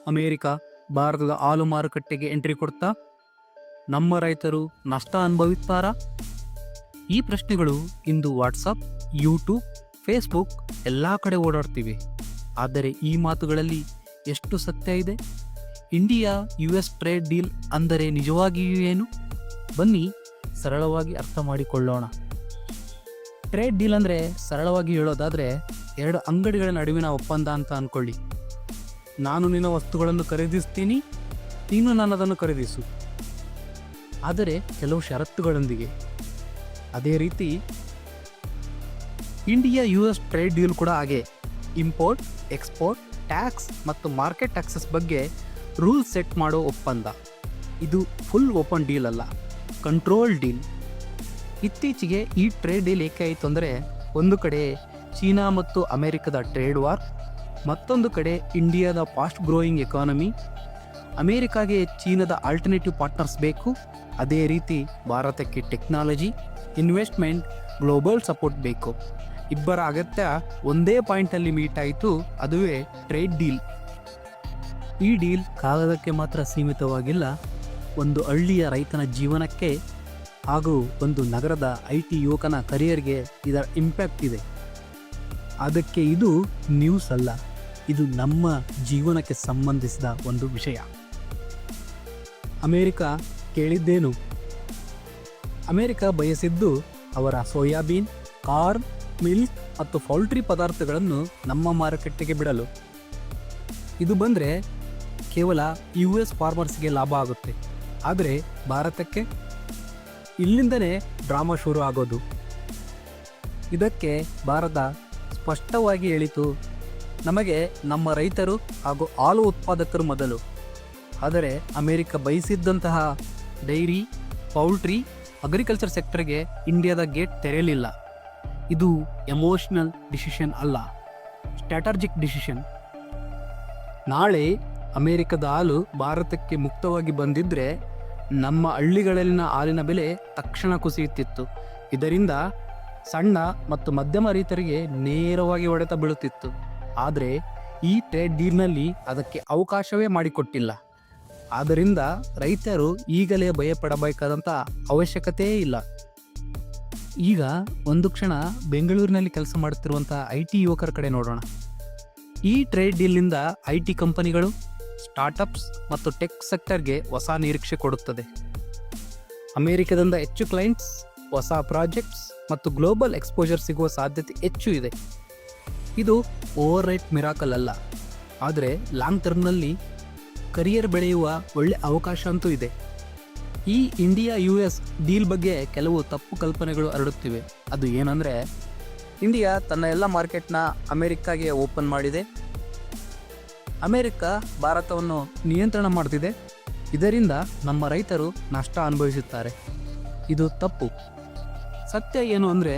America ಭಾರತದ ಹಾಲು ಮಾರುಕಟ್ಟೆಗೆ ಎಂಟ್ರಿ ಕೊಡ್ತಾ ನಮ್ಮ ರೈತರು ನಷ್ಟ ಅನುಭವಿಸ್ತಾರಾ? ಈ ಪ್ರಶ್ನೆಗಳು ಇಂದು ವಾಟ್ಸಪ್, ಯೂಟ್ಯೂಬ್, ಫೇಸ್ಬುಕ್ ಎಲ್ಲ ಕಡೆ ಓಡಾಡ್ತಿವೆ. ಆದರೆ ಈ ಮಾತುಗಳಲ್ಲಿ ಎಷ್ಟು ಸತ್ಯ ಇದೆ? ಇಂಡಿಯಾ US ಟ್ರೇಡ್ ಡೀಲ್ ಅಂದರೆ ನಿಜವಾಗಿಯೂ ಏನು? ಬನ್ನಿ ಸರಳವಾಗಿ ಅರ್ಥ ಮಾಡಿಕೊಳ್ಳೋಣ. ಟ್ರೇಡ್ ಡೀಲ್ ಅಂದರೆ ಸರಳವಾಗಿ ಹೇಳೋದಾದರೆ ಎರಡು ಅಂಗಡಿಗಳ ನಡುವಿನ ಒಪ್ಪಂದ ಅಂತ ಅಂದ್ಕೊಳ್ಳಿ. ನಾನು ನಿನ್ನ ವಸ್ತುಗಳನ್ನು ಖರೀದಿಸ್ತೀನಿ, ನೀನು ನನ್ನದನ್ನು ಖರೀದಿಸು, ಆದರೆ ಕೆಲವು ಷರತ್ತುಗಳೊಂದಿಗೆ. ಅದೇ ರೀತಿ ಇಂಡಿಯಾ US ಟ್ರೇಡ್ ಡೀಲ್ ಕೂಡ ಹಾಗೆ. ಇಂಪೋರ್ಟ್, ಎಕ್ಸ್ಪೋರ್ಟ್, ಟ್ಯಾಕ್ಸ್ ಮತ್ತು ಮಾರ್ಕೆಟ್ ಆಕ್ಸೆಸ್ ಬಗ್ಗೆ ರೂಲ್ ಸೆಟ್ ಮಾಡೋ ಒಪ್ಪಂದ. ಇದು ಫುಲ್ ಓಪನ್ ಡೀಲ್ ಅಲ್ಲ, ಕಂಟ್ರೋಲ್ ಡೀಲ್. ಇತ್ತೀಚೆಗೆ ಈ ಟ್ರೇಡ್ ಡೀಲ್ ಏಕೆ ಆಯಿತು ಅಂದರೆ, ಒಂದು ಕಡೆ ಚೀನಾ ಮತ್ತು ಅಮೆರಿಕದ ಟ್ರೇಡ್ ವಾರ್, ಮತ್ತೊಂದು ಕಡೆ ಇಂಡಿಯಾದ ಫಾಸ್ಟ್ ಗ್ರೋಯಿಂಗ್ ಎಕಾನಮಿ. ಅಮೆರಿಕಾಗೆ ಚೀನಾದ ಆಲ್ಟರ್ನೇಟಿವ್ ಪಾರ್ಟ್ನರ್ಸ್ ಬೇಕು, ಅದೇ ರೀತಿ ಭಾರತಕ್ಕೆ ಟೆಕ್ನಾಲಜಿ, ಇನ್ವೆಸ್ಟ್ಮೆಂಟ್, ಗ್ಲೋಬಲ್ ಸಪೋರ್ಟ್ ಬೇಕು. ಇಬ್ಬರ ಅಗತ್ಯ ಒಂದೇ ಪಾಯಿಂಟಲ್ಲಿ ಮೀಟ್ ಆಯಿತು, ಅದುವೇ ಟ್ರೇಡ್ ಡೀಲ್. ಈ ಡೀಲ್ ಕಾಗದಕ್ಕೆ ಮಾತ್ರ ಸೀಮಿತವಾಗಿಲ್ಲ, ಒಂದು ಹಳ್ಳಿಯ ರೈತನ ಜೀವನಕ್ಕೆ ಹಾಗೂ ಒಂದು ನಗರದ IT ಯುವಕನ ಕರಿಯರ್ಗೆ ಇದರ ಇಂಪ್ಯಾಕ್ಟ್ ಇದೆ. ಅದಕ್ಕೆ ಇದು ನ್ಯೂಸ್ ಅಲ್ಲ, ಇದು ನಮ್ಮ ಜೀವನಕ್ಕೆ ಸಂಬಂಧಿಸಿದ ಒಂದು ವಿಷಯ. ಅಮೇರಿಕ ಕೇಳಿದ್ದೇನು? ಅಮೇರಿಕ ಬಯಸಿದ್ದು ಅವರ ಸೋಯಾಬೀನ್, ಕಾರ್ನ್, ಮಿಲ್ಕ್ ಮತ್ತು ಪೌಲ್ಟ್ರಿ ಪದಾರ್ಥಗಳನ್ನು ನಮ್ಮ ಮಾರುಕಟ್ಟೆಗೆ ಬಿಡಲು. ಇದು ಬಂದರೆ ಕೇವಲ US ಫಾರ್ಮರ್ಸ್ಗೆ ಲಾಭ ಆಗುತ್ತೆ, ಆದರೆ ಭಾರತಕ್ಕೆ ಇಲ್ಲಿಂದನೇ ಡ್ರಾಮಾ ಶುರು ಆಗೋದು. ಇದಕ್ಕೆ ಭಾರತ ಸ್ಪಷ್ಟವಾಗಿ ಹೇಳಿತು, ನಮಗೆ ನಮ್ಮ ರೈತರು ಹಾಗೂ ಹಾಲು ಉತ್ಪಾದಕರು ಮೊದಲು. ಆದರೆ ಅಮೇರಿಕ ಬಯಸಿದ್ದಂತಹ ಡೈರಿ, ಪೌಲ್ಟ್ರಿ, ಅಗ್ರಿಕಲ್ಚರ್ ಸೆಕ್ಟರ್ಗೆ ಇಂಡಿಯಾದ ಗೇಟ್ ತೆರೆಯಲಿಲ್ಲ. ಇದು ಎಮೋಷನಲ್ ಡಿಸಿಷನ್ ಅಲ್ಲ, ಸ್ಟ್ರಾಟಜಿಕ್ ಡಿಸಿಷನ್. ನಾಳೆ ಅಮೇರಿಕದ ಹಾಲು ಭಾರತಕ್ಕೆ ಮುಕ್ತವಾಗಿ ಬಂದಿದ್ದರೆ ನಮ್ಮ ಹಳ್ಳಿಗಳಲ್ಲಿನ ಹಾಲಿನ ಬೆಲೆ ತಕ್ಷಣ ಕುಸಿಯುತ್ತಿತ್ತು. ಇದರಿಂದ ಸಣ್ಣ ಮತ್ತು ಮಧ್ಯಮ ರೈತರಿಗೆ ನೇರವಾಗಿ ಹೊಡೆತ ಬೀಳುತ್ತಿತ್ತು. ಆದರೆ ಈ ಟ್ರೇಡ್ ಡೀಲ್ನಲ್ಲಿ ಅದಕ್ಕೆ ಅವಕಾಶವೇ ಮಾಡಿಕೊಟ್ಟಿಲ್ಲ. ಆದ್ದರಿಂದ ರೈತರು ಈಗಲೇ ಭಯಪಡಬೇಕಾದಂಥ ಅವಶ್ಯಕತೆಯೇ ಇಲ್ಲ. ಈಗ ಒಂದು ಕ್ಷಣ ಬೆಂಗಳೂರಿನಲ್ಲಿ ಕೆಲಸ ಮಾಡುತ್ತಿರುವಂಥ IT ಯುವಕರ ಕಡೆ ನೋಡೋಣ. ಈ ಟ್ರೇಡ್ ಡೀಲ್ನಿಂದ IT ಕಂಪನಿಗಳು, ಸ್ಟಾರ್ಟಪ್ಸ್ ಮತ್ತು ಟೆಕ್ ಸೆಕ್ಟರ್ಗೆ ಹೊಸ ನಿರೀಕ್ಷೆ ಕೊಡುತ್ತದೆ. ಅಮೆರಿಕದಿಂದ ಹೆಚ್ಚು ಕ್ಲೈಂಟ್ಸ್, ಹೊಸ ಪ್ರಾಜೆಕ್ಟ್ಸ್ ಮತ್ತು ಗ್ಲೋಬಲ್ ಎಕ್ಸ್ಪೋಜರ್ ಸಿಗುವ ಸಾಧ್ಯತೆ ಹೆಚ್ಚು ಇದೆ. ಇದು ಓವರ್ ರೈಟ್ ಮಿರಾಕಲ್ ಅಲ್ಲ, ಆದರೆ ಲಾಂಗ್ ಟರ್ಮ್ನಲ್ಲಿ ಕರಿಯರ್ ಬೆಳೆಯುವ ಒಳ್ಳೆ ಅವಕಾಶ ಅಂತೂ ಇದೆ. ಈ ಇಂಡಿಯಾ US ಡೀಲ್ ಬಗ್ಗೆ ಕೆಲವು ತಪ್ಪು ಕಲ್ಪನೆಗಳು ಹರಡುತ್ತಿವೆ. ಅದು ಏನಂದರೆ, ಇಂಡಿಯಾ ತನ್ನ ಎಲ್ಲ ಮಾರ್ಕೆಟ್ನ ಅಮೆರಿಕಾಗೆ ಓಪನ್ ಮಾಡಿದೆ, ಅಮೆರಿಕ ಭಾರತವನ್ನು ನಿಯಂತ್ರಣ ಮಾಡ್ತಿದೆ, ಇದರಿಂದ ನಮ್ಮ ರೈತರು ನಷ್ಟ ಅನುಭವಿಸುತ್ತಾರೆ. ಇದು ತಪ್ಪು. ಸತ್ಯ ಏನು ಅಂದರೆ,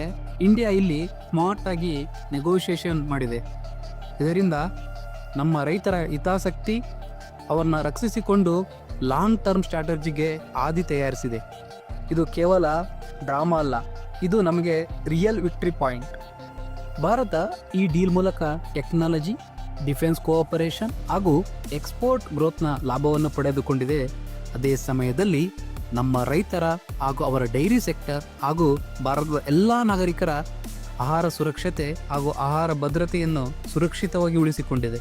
ಇಂಡಿಯಾ ಇಲ್ಲಿ ಸ್ಮಾರ್ಟಾಗಿ ನೆಗೋಷಿಯೇಷನ್ ಮಾಡಿದೆ. ಇದರಿಂದ ನಮ್ಮ ರೈತರ ಹಿತಾಸಕ್ತಿ, ಅವರನ್ನು ರಕ್ಷಿಸಿಕೊಂಡು ಲಾಂಗ್ ಟರ್ಮ್ ಸ್ಟ್ರಾಟಜಿಗೆ ಹಾದಿ ತಯಾರಿಸಿದೆ. ಇದು ಕೇವಲ ಡ್ರಾಮಾ ಅಲ್ಲ, ಇದು ನಮಗೆ ರಿಯಲ್ ವಿಕ್ಟ್ರಿ ಪಾಯಿಂಟ್. ಭಾರತ ಈ ಡೀಲ್ ಮೂಲಕ ಟೆಕ್ನಾಲಜಿ, ಡಿಫೆನ್ಸ್ ಕೋಆಪರೇಷನ್ ಹಾಗೂ ಎಕ್ಸ್ಪೋರ್ಟ್ ಗ್ರೋತ್ನ ಲಾಭವನ್ನು ಪಡೆದುಕೊಂಡಿದೆ. ಅದೇ ಸಮಯದಲ್ಲಿ ನಮ್ಮ ರೈತರ ಹಾಗೂ ಅವರ ಡೈರಿ ಸೆಕ್ಟರ್ ಹಾಗೂ ಭಾರತದ ಎಲ್ಲ ನಾಗರಿಕರ ಆಹಾರ ಸುರಕ್ಷತೆ ಹಾಗೂ ಆಹಾರ ಭದ್ರತೆಯನ್ನು ಸುರಕ್ಷಿತವಾಗಿ ಉಳಿಸಿಕೊಂಡಿದೆ.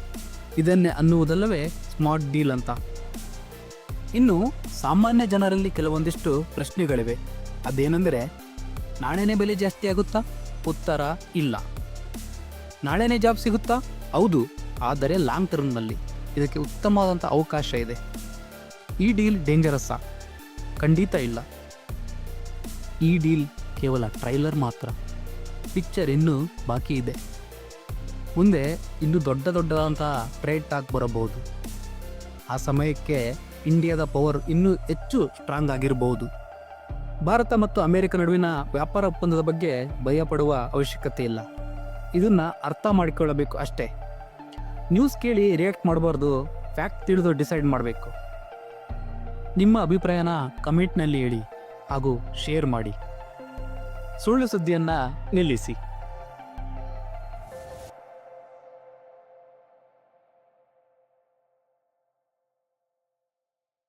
ಇದನ್ನೇ ಅನ್ನುವುದಲ್ಲವೇ ಸ್ಮಾರ್ಟ್ ಡೀಲ್ ಅಂತ. ಇನ್ನು ಸಾಮಾನ್ಯ ಜನರಲ್ಲಿ ಕೆಲವೊಂದಿಷ್ಟು ಪ್ರಶ್ನೆಗಳಿವೆ. ಅದೇನೆಂದರೆ, ನಾಳೆನೇ ಬೆಲೆ ಜಾಸ್ತಿ ಆಗುತ್ತಾ? ಉತ್ತರ ಇಲ್ಲ. ನಾಳೆನೇ ಜಾಬ್ ಸಿಗುತ್ತಾ? ಹೌದು, ಆದರೆ ಲಾಂಗ್ ಟರ್ಮ್ನಲ್ಲಿ ಇದಕ್ಕೆ ಉತ್ತಮವಾದಂಥ ಅವಕಾಶ ಇದೆ. ಈ ಡೀಲ್ ಡೇಂಜರಸ್ಸಾ? ಖಂಡಿತ ಇಲ್ಲ. ಈ ಡೀಲ್ ಕೇವಲ ಟ್ರೈಲರ್ ಮಾತ್ರ. ಪಿಕ್ಚರ್ ಇನ್ನೂ ಬಾಕಿ ಇದೆ. ಮುಂದೆ ಇನ್ನೂ ದೊಡ್ಡದಾದಂಥ ಟ್ರೇಡ್ ಟಾಕ್ ಬರಬಹುದು. ಆ ಸಮಯಕ್ಕೆ ಇಂಡಿಯಾದ ಪವರ್ ಇನ್ನೂ ಹೆಚ್ಚು ಸ್ಟ್ರಾಂಗ್ ಆಗಿರಬಹುದು. ಭಾರತ ಮತ್ತು ಅಮೆರಿಕ ನಡುವಿನ ವ್ಯಾಪಾರ ಒಪ್ಪಂದದ ಬಗ್ಗೆ ಭಯಪಡುವ ಅವಶ್ಯಕತೆ ಇಲ್ಲ. ಇದನ್ನು ಅರ್ಥ ಮಾಡಿಕೊಳ್ಳಬೇಕು ಅಷ್ಟೇ. ನ್ಯೂಸ್ ಕೇಳಿ ರಿಯಾಕ್ಟ್ ಮಾಡಬಾರ್ದು, ಫ್ಯಾಕ್ಟ್ ತಿಳಿದು ಡಿಸೈಡ್ ಮಾಡಬೇಕು. ನಿಮ್ಮ ಅಭಿಪ್ರಾಯನ ಕಮೆಂಟ್ನಲ್ಲಿ ಹೇಳಿ ಹಾಗೂ ಶೇರ್ ಮಾಡಿ. ಸುಳ್ಳು ಸುದ್ದಿಯನ್ನು ನಿಲ್ಲಿಸಿ.